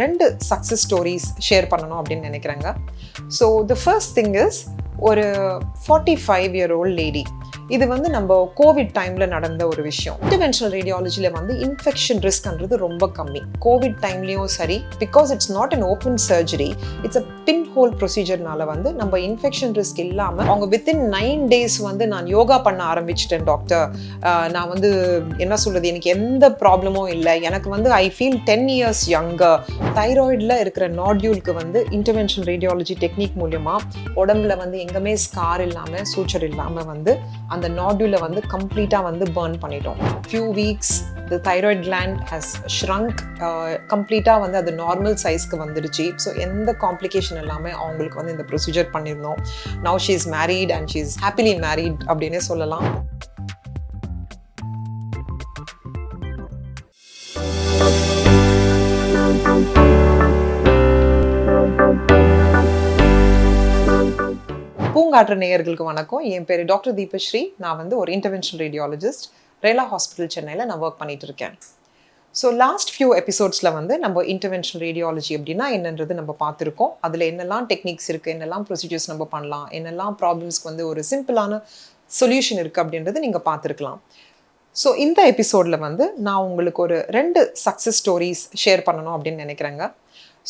2 success stories share பண்ணணும் அப்படின்னு நினைக்கிறேங்க. So the first thing is ஒரு 45-year-old லேடி. இது வந்து நம்ம கோவிட் டைமில் நடந்த ஒரு விஷயம். இன்டர்வென்ஷனல் ரேடியாலஜியில் வந்து இன்ஃபெக்ஷன் ரிஸ்க்ன்றது ரொம்ப கம்மி. கோவிட் டைம்லேயும் சரி, because it's not an open surgery, it's a pin hole ப்ரொசீஜர்னால வந்து நம்ம இன்ஃபெக்ஷன் ரிஸ்க் இல்லாமல் அவங்க வித்தின் 9 days வந்து நான் யோகா பண்ண ஆரம்பிச்சிட்டேன் டாக்டர், நான் வந்து என்ன சொல்கிறது, எனக்கு எந்த ப்ராப்ளமும் இல்லை, எனக்கு வந்து ஐ ஃபீல் 10 years younger. தைராய்டில் இருக்கிற நாட்யூலுக்கு வந்து இன்டர்வென்ஷனல் ரேடியாலஜி டெக்னிக் மூலியமாக உடம்புல வந்து எங்கேயுமே ஸ்கார் இல்லாமல் சூச்சர் இல்லாமல் வந்து அந்த நாட்யூலை வந்து கம்ப்ளீட்டாக வந்து பர்ன் பண்ணிட்டோம். Few weeks the thyroid gland has shrunk, கம்ப்ளீட்டாக வந்து அது நார்மல் சைஸ்க்கு வந்துடுச்சு. ஸோ எந்த காம்ப்ளிகேஷன் இல்லாமல் அவங்களுக்கு வந்து இந்த ப்ரொசீஜர் பண்ணியிருந்தோம். Now she is married and she is happily married அப்படின்னே சொல்லலாம். பூங்காற்று நேயர்களுக்கு வணக்கம். என் பேர் டாக்டர் தீபஸ்ரீ. நான் வந்து ஒரு இன்டர்வென்ஷனல் ரேடியாலஜிஸ்ட். ரேலா ஹாஸ்பிட்டல் சென்னையில் நான் ஒர்க் பண்ணிட்டு இருக்கேன். ஸோ லாஸ்ட் ஃபியூ எபிசோட்ஸில் வந்து நம்ம இன்டர்வென்ஷனல் ரேடியாலஜி அப்படின்னா என்னன்றது நம்ம பார்த்துருக்கோம். அதில் என்னெல்லாம் டெக்னிக்ஸ் இருக்குது, என்னெல்லாம் ப்ரொசீஜர்ஸ் நம்ம பண்ணலாம், என்னெல்லாம் ப்ராப்ளம்ஸ்க்கு வந்து ஒரு சிம்பிளான சொல்யூஷன் இருக்குது அப்படின்றது நீங்கள் பார்த்துருக்கலாம். ஸோ இந்த எபிசோடில் வந்து நான் உங்களுக்கு ஒரு 2 சக்ஸஸ் ஸ்டோரிஸ் ஷேர் பண்ணணும் அப்படின்னு நினைக்கிறேங்க.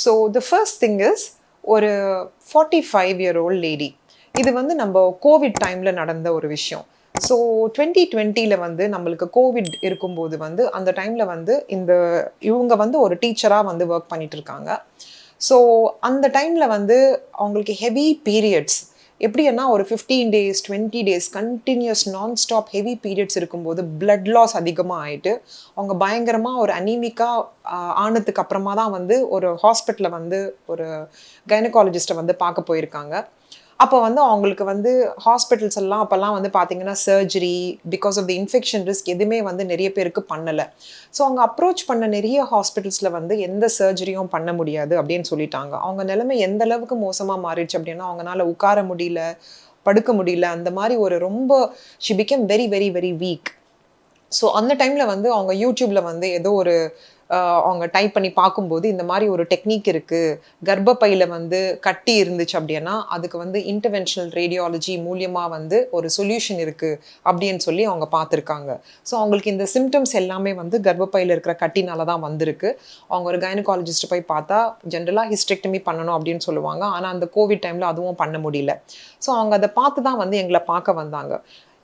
So the first thing is ஒரு 45-year-old லேடி. இது வந்து நம்ம கோவிட் டைமில் நடந்த ஒரு விஷயம். ஸோ 2020 வந்து நம்மளுக்கு கோவிட் இருக்கும்போது வந்து அந்த டைமில் வந்து இவங்க வந்து ஒரு டீச்சராக வந்து ஒர்க் பண்ணிட்டு இருக்காங்க. ஸோ அந்த டைமில் வந்து அவங்களுக்கு ஹெவி பீரியட்ஸ், எப்படின்னா ஒரு 15 days 20 days continuous non stop heavy periods இருக்கும்போது பிளட் லாஸ் அதிகமாக ஆகிட்டு அவங்க பயங்கரமாக ஒரு அனீமிக்காக ஆனதுக்கு அப்புறமா தான் வந்து ஒரு ஹாஸ்பிட்டலில் வந்து ஒரு கைனகாலஜிஸ்ட்டை வந்து பார்க்க போயிருக்காங்க. அப்போ வந்து அவங்களுக்கு வந்து ஹாஸ்பிட்டல்ஸ் எல்லாம் அப்போல்லாம் வந்து பார்த்தீங்கன்னா surgery because of the infection risk எதுவுமே வந்து நிறைய பேருக்கு பண்ணலை. ஸோ அவங்க அப்ரோச் பண்ண நிறைய ஹாஸ்பிட்டல்ஸில் வந்து எந்த சர்ஜரியும் பண்ண முடியாது அப்படின்னு சொல்லிட்டாங்க. அவங்க நிலைமை எந்த அளவுக்கு மோசமாக மாறிடுச்சு அப்படின்னா அவங்களால உட்கார முடியல, படுக்க முடியல, அந்த மாதிரி ஒரு ரொம்ப she became very very very weak. So அந்த டைமில் வந்து அவங்க யூடியூப்பில் வந்து ஏதோ ஒரு அவங்க டைப் பண்ணி பார்க்கும்போது இந்த மாதிரி ஒரு டெக்னிக் இருக்குது, கர்ப்பப்பையில் வந்து கட்டி இருந்துச்சு அப்படின்னா அதுக்கு வந்து இன்டர்வென்ஷனல் ரேடியாலஜி மூலியமாக வந்து ஒரு சொல்யூஷன் இருக்குது அப்படின்னு சொல்லி அவங்க பார்த்துருக்காங்க. ஸோ அவங்களுக்கு இந்த சிம்டம்ஸ் எல்லாமே வந்து கர்ப்பப்பையில் இருக்கிற கட்டினால தான் வந்திருக்கு. அவங்க ஒரு கைனகாலஜிஸ்ட் போய் பார்த்தா ஜென்ரலாக ஹிஸ்டெக்டமி பண்ணணும் அப்படின்னு சொல்லுவாங்க. ஆனால் அந்த கோவிட் டைமில் அதுவும் பண்ண முடியல. ஸோ அவங்க அதை பார்த்து தான் வந்து எங்களை பார்க்க வந்தாங்க.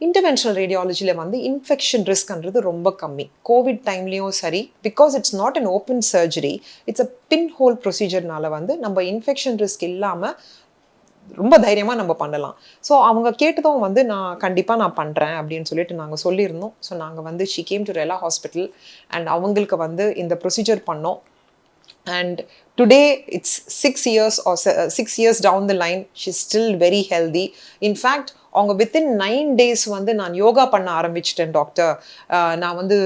இன்டர்வென்ஷனல் ரேடியாலஜியில் வந்து இன்ஃபெக்ஷன் ரிஸ்க்ன்றது ரொம்ப கம்மி. கோவிட் டைம்லேயும் சரி, because it's not an open surgery, it's a pin hole ப்ரொசீஜர்னால வந்து நம்ம இன்ஃபெக்ஷன் ரிஸ்க் இல்லாமல் ரொம்ப தைரியமாக நம்ம பண்ணலாம். ஸோ அவங்க கேட்டதும் வந்து நான் கண்டிப்பாக பண்ணுறேன் அப்படின்னு சொல்லிட்டு நாங்கள் சொல்லியிருந்தோம். ஸோ நாங்கள் வந்து she came to Rela hospital and அவங்களுக்கு வந்து இந்த ப்ரொசீஜர் பண்ணோம். And today it's 6 years or 6 years down the line, she's still very healthy. In fact, அவங்க வித்தின் 9 days வந்து நான் யோகா பண்ண ஆரம்பிச்சிட்டேன் டாக்டர், நான் வந்து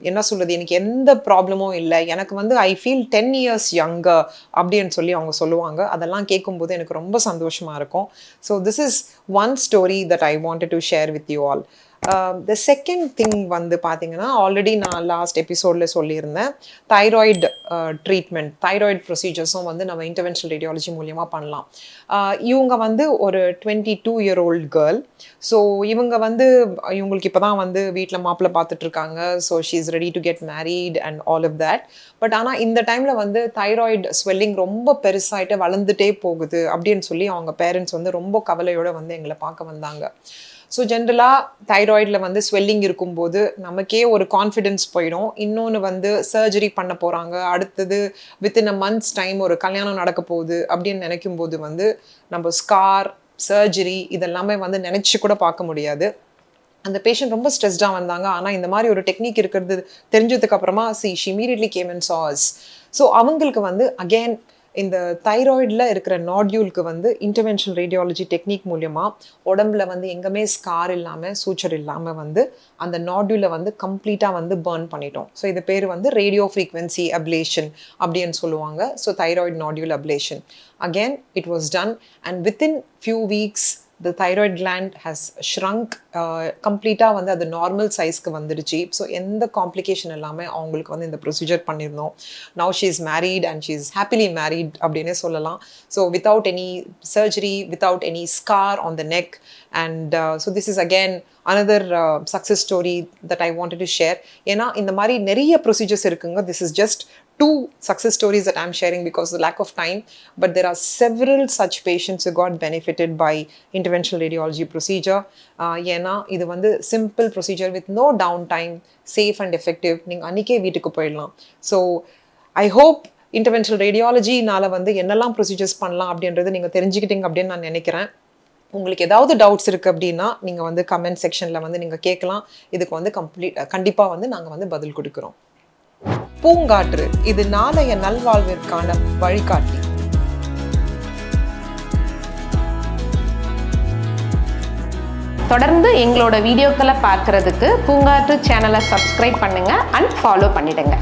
என்ன சொல்கிறது, எனக்கு எந்த ப்ராப்ளமும் இல்லை, எனக்கு வந்து ஐ ஃபீல் 10 years younger அப்படின்னு சொல்லி அவங்க சொல்லுவாங்க. அதெல்லாம் கேட்கும்போது எனக்கு ரொம்ப சந்தோஷமாக இருக்கும். So this is one story that I wanted to share with you all. The second thing வந்து பார்த்தீங்கன்னா ஆல்ரெடி நான் லாஸ்ட் எபிசோடில் சொல்லியிருந்தேன், தைராய்டு ட்ரீட்மெண்ட், தைராய்டு ப்ரொசீஜர்ஸும் வந்து நம்ம இன்டர்வென்ஷனல் ரேடியாலஜி மூலியமாக பண்ணலாம். இவங்க வந்து ஒரு 22-year-old கேர்ள். ஸோ இவங்களுக்கு இப்போ தான் வந்து வீட்டில் மாப்பிள்ளை பார்த்துட்ருக்காங்க. So she is ready to get married and all of that. But ஆனால் இந்த டைமில் வந்து தைராய்டு ஸ்வெல்லிங் ரொம்ப பெருசாகிட்டு வளர்ந்துட்டே போகுது அப்படின்னு சொல்லி அவங்க பேரண்ட்ஸ் வந்து ரொம்ப கவலையோடு வந்து எங்களை பார்க்க வந்தாங்க. ஸோ ஜென்ரலாக தைராய்டில் வந்து ஸ்வெல்லிங் இருக்கும்போது நமக்கே ஒரு கான்ஃபிடென்ஸ் போயிடும். இன்னொன்று வந்து சர்ஜரி பண்ண போகிறாங்க, அடுத்தது வித்தின் அ மந்த்ஸ் டைம் ஒரு கல்யாணம் நடக்க போகுது அப்படின்னு நினைக்கும் போது வந்து நம்ம ஸ்கார், சர்ஜரி இதெல்லாமே வந்து நினச்சி கூட பார்க்க முடியாது. அந்த பேஷண்ட் ரொம்ப ஸ்ட்ரெஸ்டாக வந்தாங்க. ஆனால் இந்த மாதிரி ஒரு டெக்னிக் இருக்கிறது தெரிஞ்சதுக்கு அப்புறமா she immediately game and saw us. So அவங்களுக்கு வந்து அகெயின் இந்த தைராய்டில் இருக்கிற நாட்யூலுக்கு வந்து இன்டர்வென்ஷனல் ரேடியாலஜி டெக்னிக் மூலியமாக உடம்புல வந்து எங்கேயுமே ஸ்கார் இல்லாமல் சூச்சர் இல்லாமல் வந்து அந்த நாட்யூலை வந்து கம்ப்ளீட்டாக வந்து பர்ன் பண்ணிட்டோம். ஸோ இது பேர் வந்து ரேடியோ ஃப்ரீக்வன்சி அப்லேஷன் அப்படின்னு சொல்லுவாங்க. So thyroid nodule ablation. Again it was done and within few weeks the thyroid gland has shrunk கம்ப்ளீட்டாக வந்து அது நார்மல் சைஸ்க்கு வந்துடுச்சு. ஸோ எந்த காம்ப்ளிகேஷன் இல்லாமல் அவங்களுக்கு வந்து இந்த ப்ரொசீஜர் பண்ணியிருந்தோம். Now she is married and she is happily married அப்படின்னே சொல்லலாம். So without any surgery, without any scar on the neck. And so this is again another success story that I wanted to share. ஏன்னா இந்த மாதிரி நிறைய procedures இருக்குங்க. This is just 2 success stories that I'm sharing because of the lack of time, but there are several such patients who got benefited by interventional radiology procedure. ஏன்னா இது வந்து simple procedure with no downtime, safe and effective. நீங்கள் அன்றைக்கே வீட்டுக்கு போயிடலாம். So I hope interventional radiology-னால வந்து என்னெல்லாம் procedures பண்ணலாம் அப்படின்றது நீங்கள் தெரிஞ்சுக்கிட்டீங்க அப்படின்னு நான் நினைக்கிறேன். உங்களுக்கு ஏதாவது டவுட்ஸ் இருக்குது அப்படின்னா நீங்கள் வந்து கமெண்ட் செக்ஷனில் வந்து நீங்கள் கேட்கலாம். இதுக்கு வந்து கண்டிப்பாக வந்து நாங்கள் வந்து பதில் கொடுக்குறோம். பூங்காற்று இது நாளைய நல்வாழ்விற்கான வழிகாட்டி. தொடர்ந்து எங்களோட வீடியோக்களை பார்க்கறதுக்கு பூங்காற்று சேனலை சப்ஸ்கிரைப் பண்ணுங்கள் அண்ட் ஃபாலோ பண்ணிடுங்க.